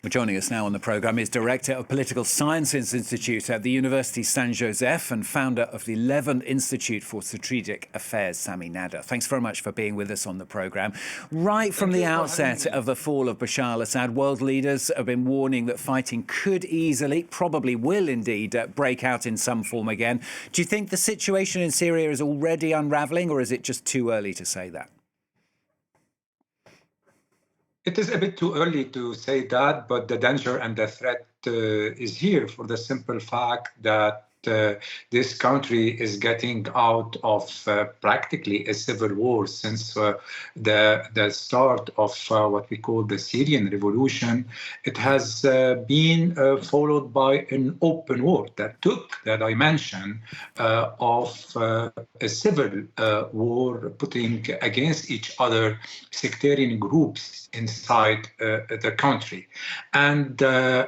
Joining us now on the programme is Director of Political Sciences Institute at the Université Saint-Joseph and founder of the Levant Institute for Strategic Affairs, Sami Nader. Thanks very much for being with us on the programme. Right from the outset of the fall of Bashar al-Assad, world leaders have been warning that fighting could easily, probably will indeed, break out in some form again. Do you think the situation in Syria is already unravelling, or is it just too early to say that? It is a bit too early to say that, but the danger and the threat is here for the simple fact that this country is getting out of practically a civil war since the start of what we call the Syrian revolution. It has been followed by an open war that took the dimension of a civil war, putting against each other sectarian groups inside the country. And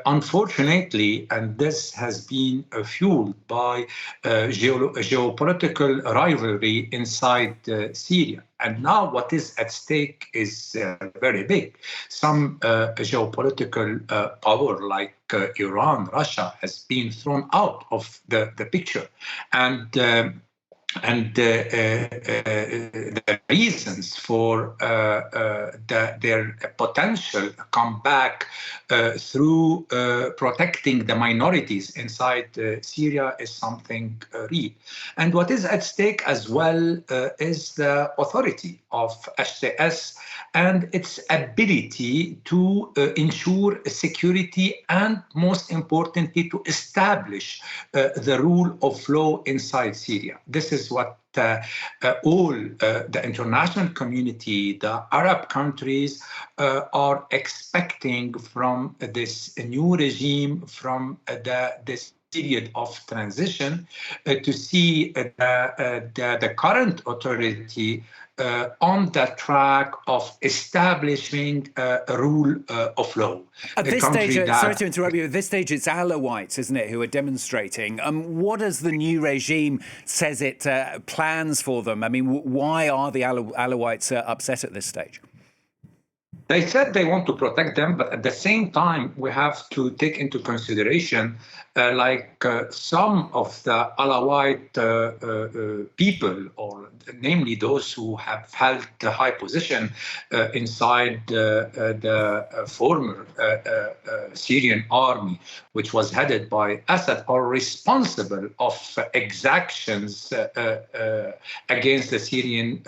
unfortunately, and this has been fueled by geopolitical rivalry inside Syria. And now what is at stake is very big. Some geopolitical power like Iran, Russia, has been thrown out of the picture. And the reasons for their potential comeback through protecting the minorities inside Syria is something real. And what is at stake as well is the authority of HTS and its ability to ensure security and, most importantly, to establish the rule of law inside Syria. This is what all the international community, the Arab countries are expecting from this new regime, from this period of transition, to see the current authority on the track of establishing a rule of law. At this stage, sorry to interrupt you, at this stage it's Alawites, isn't it, who are demonstrating. What does the new regime says it plans for them? I mean, why are the Alawites upset at this stage? They said they want to protect them, but at the same time, we have to take into consideration some of the Alawite people, or namely those who have held the high position inside the former Syrian army, which was headed by Assad, are responsible of exactions against the Syrian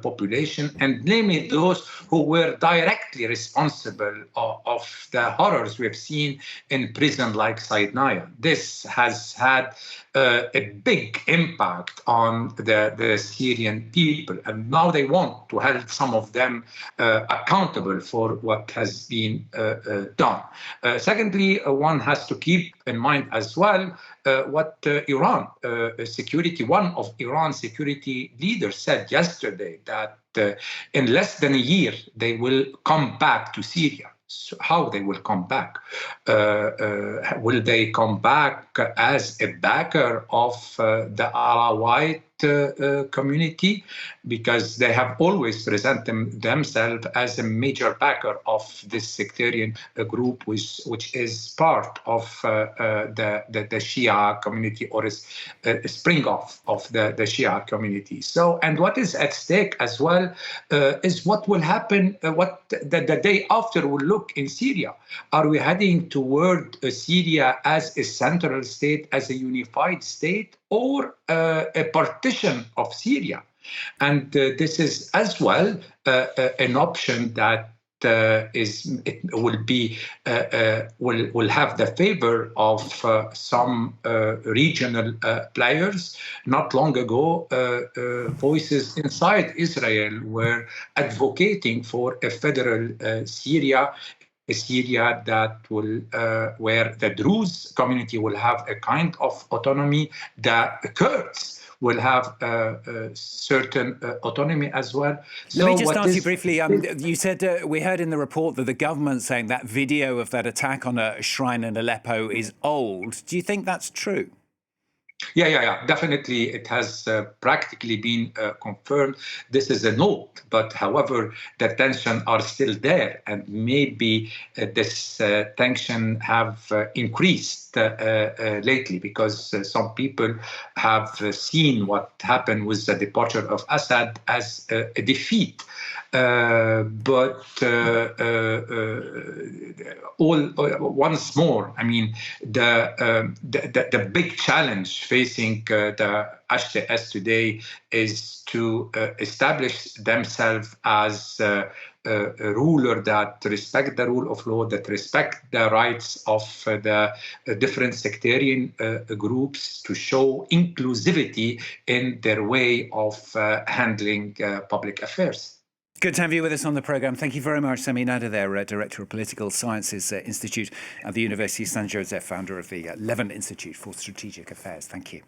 population, and namely those who were directly responsible of the horrors we have seen in prisons like Sinai. This has had a big impact on the Syrian people, and now they want to hold some of them accountable for what has been done. Secondly, one has to keep in mind as well what one of Iran's security leaders said yesterday, that in less than a year they will come back to Syria. So how they will come back? Will they come back as a backer of the Alawite community? Because they have always presented themselves as a major backer of this sectarian group, which is part of the Shia community, or is a spring off of the Shia community. So, and what is at stake as well is what will happen, what the day after will look in Syria. Are we heading toward Syria as a central state, as a unified state, or a partition of Syria? And this is as well an option that will have the favor of some regional players. Not long ago, voices inside Israel were advocating for a federal Syria, a Syria that will, where the Druze community will have a kind of autonomy, the Kurds will have certain autonomy as well. Let me just ask you briefly, you said, we heard in the report that the government saying that video of that attack on a shrine in Aleppo is old. Do you think that's true? Yeah. Definitely, it has practically been confirmed. This is a note, but however, the tensions are still there, and maybe this tension have increased lately because some people have seen what happened with the departure of Assad as a defeat. But once more, I mean, the big challenge facing the HTS today is to establish themselves as a ruler that respect the rule of law, that respect the rights of the different sectarian groups, to show inclusivity in their way of handling public affairs. Good to have you with us on the programme. Thank you very much, Sami Nader, there, Director of Political Sciences Institute at the Université Saint-Joseph, founder of the Levant Institute for Strategic Affairs. Thank you.